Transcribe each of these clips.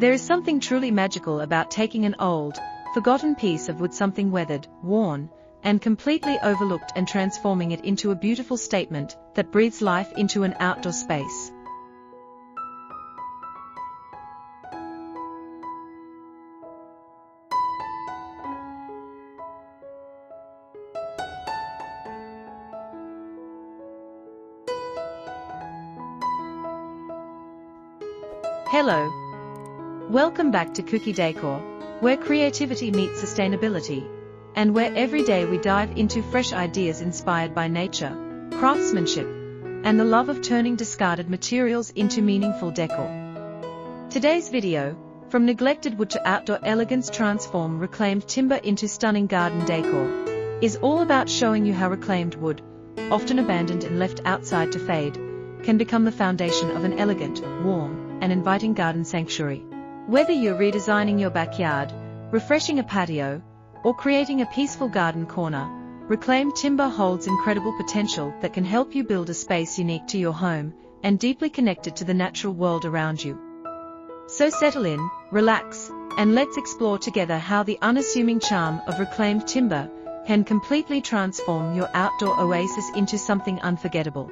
There is something truly magical about taking an old, forgotten piece of wood, something weathered, worn, and completely overlooked, and transforming it into a beautiful statement that breathes life into an outdoor space. Hello. Welcome back to Kuki Decor, where creativity meets sustainability, and where every day we dive into fresh ideas inspired by nature, craftsmanship, and the love of turning discarded materials into meaningful decor. Today's video, from neglected wood to outdoor elegance, transform reclaimed timber into stunning garden decor, is all about showing you how reclaimed wood, often abandoned and left outside to fade, can become the foundation of an elegant, warm, and inviting garden sanctuary. Whether you're redesigning your backyard, refreshing a patio, or creating a peaceful garden corner, reclaimed timber holds incredible potential that can help you build a space unique to your home and deeply connected to the natural world around you. So settle in, relax, and let's explore together how the unassuming charm of reclaimed timber can completely transform your outdoor oasis into something unforgettable.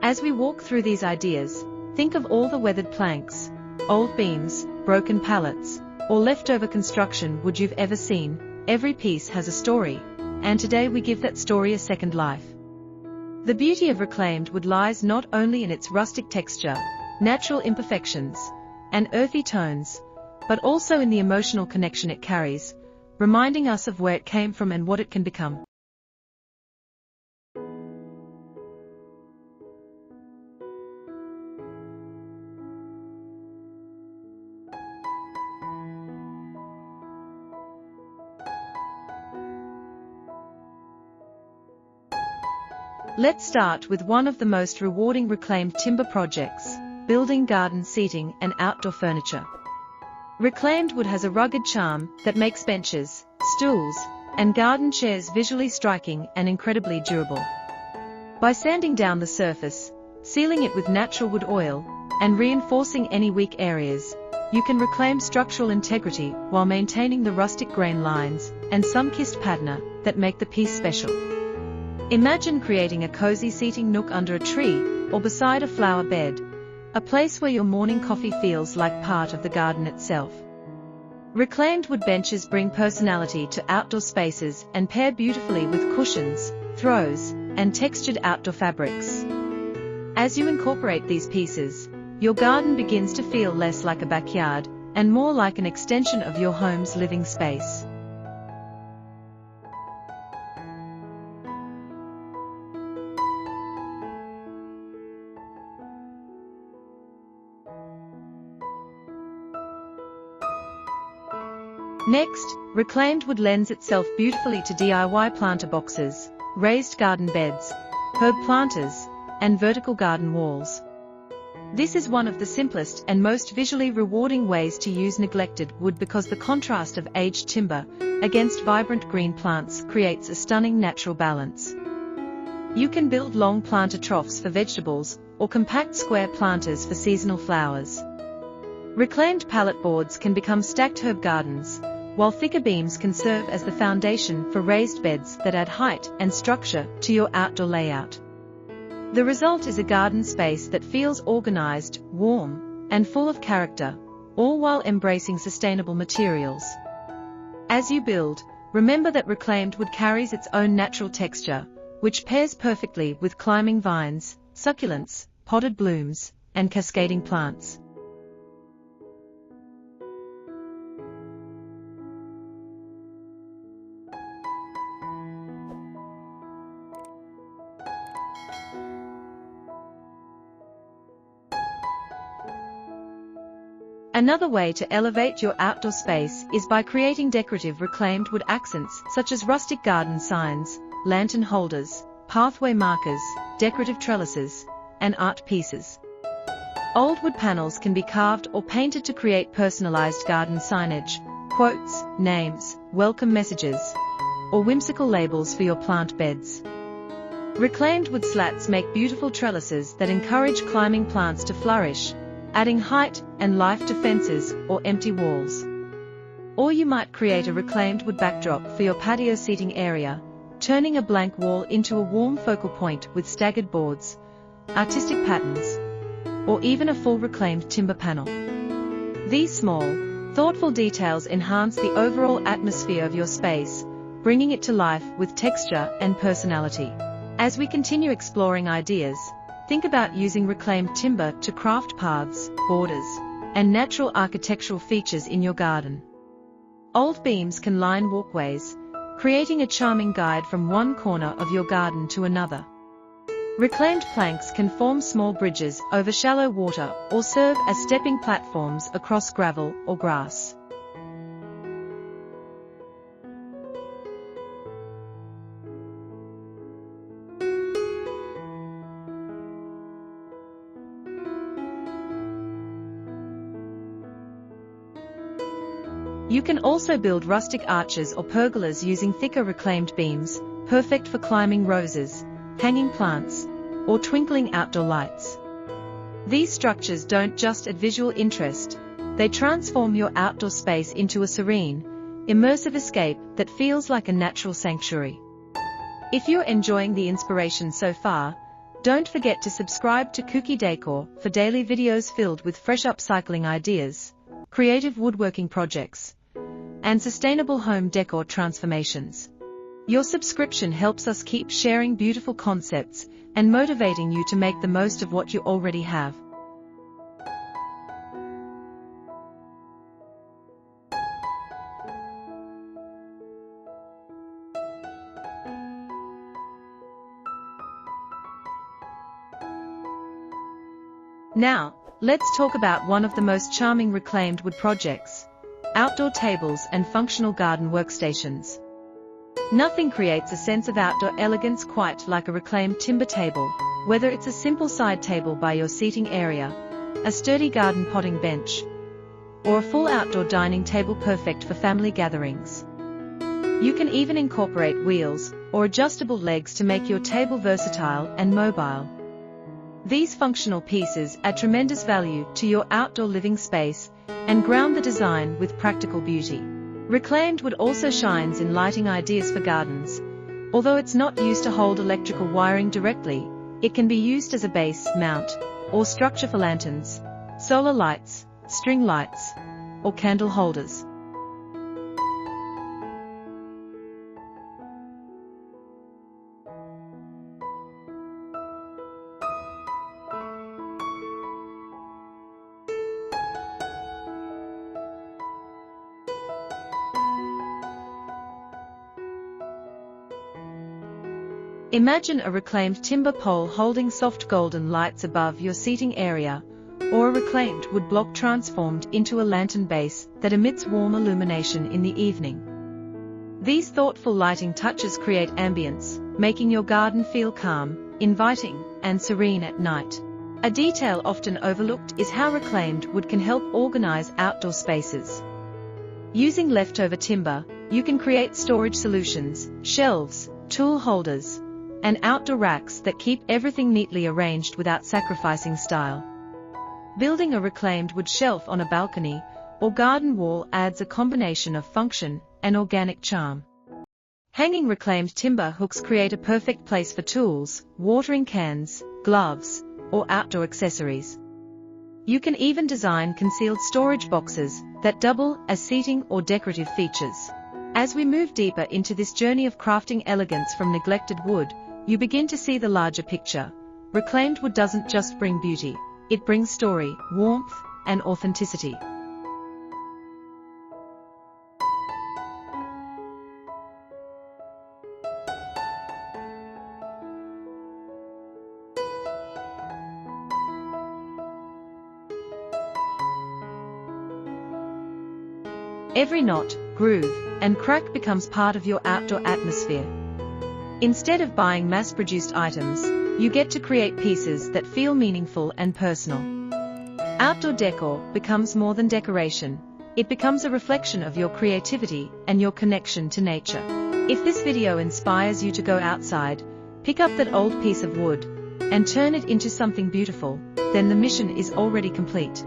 As we walk through these ideas, think of all the weathered planks, old beams, broken pallets, or leftover construction wood you've ever seen. Every piece has a story, and today we give that story a second life. The beauty of reclaimed wood lies not only in its rustic texture, natural imperfections, and earthy tones, but also in the emotional connection it carries, reminding us of where it came from and what it can become. Let's start with one of the most rewarding reclaimed timber projects, building garden seating and outdoor furniture. Reclaimed wood has a rugged charm that makes benches, stools, and garden chairs visually striking and incredibly durable. By sanding down the surface, sealing it with natural wood oil, and reinforcing any weak areas, you can reclaim structural integrity while maintaining the rustic grain lines and sun-kissed patina that make the piece special. Imagine creating a cozy seating nook under a tree or beside a flower bed, a place where your morning coffee feels like part of the garden itself. Reclaimed wood benches bring personality to outdoor spaces and pair beautifully with cushions, throws, and textured outdoor fabrics. As you incorporate these pieces, your garden begins to feel less like a backyard and more like an extension of your home's living space. Next, reclaimed wood lends itself beautifully to DIY planter boxes, raised garden beds, herb planters, and vertical garden walls. This is one of the simplest and most visually rewarding ways to use neglected wood because the contrast of aged timber against vibrant green plants creates a stunning natural balance. You can build long planter troughs for vegetables or compact square planters for seasonal flowers. Reclaimed pallet boards can become stacked herb gardens, while thicker beams can serve as the foundation for raised beds that add height and structure to your outdoor layout. The result is a garden space that feels organized, warm, and full of character, all while embracing sustainable materials. As you build, remember that reclaimed wood carries its own natural texture, which pairs perfectly with climbing vines, succulents, potted blooms, and cascading plants. Another way to elevate your outdoor space is by creating decorative reclaimed wood accents such as rustic garden signs, lantern holders, pathway markers, decorative trellises, and art pieces. Old wood panels can be carved or painted to create personalized garden signage, quotes, names, welcome messages, or whimsical labels for your plant beds. Reclaimed wood slats make beautiful trellises that encourage climbing plants to flourish, adding height and life to fences or empty walls. Or you might create a reclaimed wood backdrop for your patio seating area, turning a blank wall into a warm focal point with staggered boards, artistic patterns, or even a full reclaimed timber panel. These small, thoughtful details enhance the overall atmosphere of your space, bringing it to life with texture and personality. As we continue exploring ideas, think about using reclaimed timber to craft paths, borders, and natural architectural features in your garden. Old beams can line walkways, creating a charming guide from one corner of your garden to another. Reclaimed planks can form small bridges over shallow water or serve as stepping platforms across gravel or grass. You can also build rustic arches or pergolas using thicker reclaimed beams, perfect for climbing roses, hanging plants, or twinkling outdoor lights. These structures don't just add visual interest, they transform your outdoor space into a serene, immersive escape that feels like a natural sanctuary. If you're enjoying the inspiration so far, don't forget to subscribe to Kuki Decor for daily videos filled with fresh upcycling ideas, creative woodworking projects, and sustainable home decor transformations. Your subscription helps us keep sharing beautiful concepts and motivating you to make the most of what you already have. Now, let's talk about one of the most charming reclaimed wood projects: outdoor tables and functional garden workstations. Nothing creates a sense of outdoor elegance quite like a reclaimed timber table, whether it's a simple side table by your seating area, a sturdy garden potting bench, or a full outdoor dining table perfect for family gatherings. You can even incorporate wheels or adjustable legs to make your table versatile and mobile. These functional pieces add tremendous value to your outdoor living space and ground the design with practical beauty. Reclaimed wood also shines in lighting ideas for gardens. Although it's not used to hold electrical wiring directly, it can be used as a base, mount, or structure for lanterns, solar lights, string lights, or candle holders. Imagine a reclaimed timber pole holding soft golden lights above your seating area, or a reclaimed wood block transformed into a lantern base that emits warm illumination in the evening. These thoughtful lighting touches create ambience, making your garden feel calm, inviting, and serene at night. A detail often overlooked is how reclaimed wood can help organize outdoor spaces. Using leftover timber, you can create storage solutions, shelves, tool holders, and outdoor racks that keep everything neatly arranged without sacrificing style. Building a reclaimed wood shelf on a balcony or garden wall adds a combination of function and organic charm. Hanging reclaimed timber hooks create a perfect place for tools, watering cans, gloves, or outdoor accessories. You can even design concealed storage boxes that double as seating or decorative features. As we move deeper into this journey of crafting elegance from neglected wood, you begin to see the larger picture. Reclaimed wood doesn't just bring beauty, it brings story, warmth, and authenticity. Every knot, groove, and crack becomes part of your outdoor atmosphere. Instead of buying mass-produced items, you get to create pieces that feel meaningful and personal. Outdoor decor becomes more than decoration. It becomes a reflection of your creativity and your connection to nature. If this video inspires you to go outside, pick up that old piece of wood, and turn it into something beautiful, then the mission is already complete.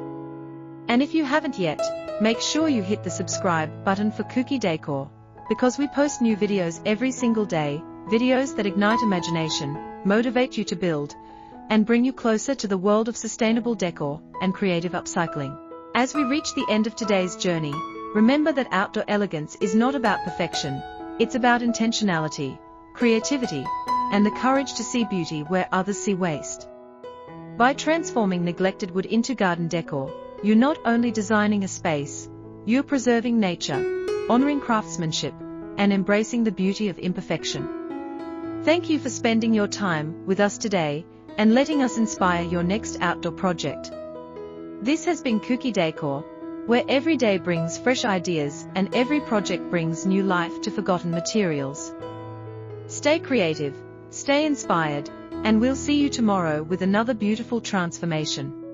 And if you haven't yet, make sure you hit the subscribe button for Kuki Decor, because we post new videos every single day, videos that ignite imagination, motivate you to build, and bring you closer to the world of sustainable decor and creative upcycling. As we reach the end of today's journey, remember that outdoor elegance is not about perfection, it's about intentionality, creativity, and the courage to see beauty where others see waste. By transforming neglected wood into garden decor, you're not only designing a space, you're preserving nature, honoring craftsmanship, and embracing the beauty of imperfection. Thank you for spending your time with us today, and letting us inspire your next outdoor project. This has been Kuki Decor, where every day brings fresh ideas and every project brings new life to forgotten materials. Stay creative, stay inspired, and we'll see you tomorrow with another beautiful transformation.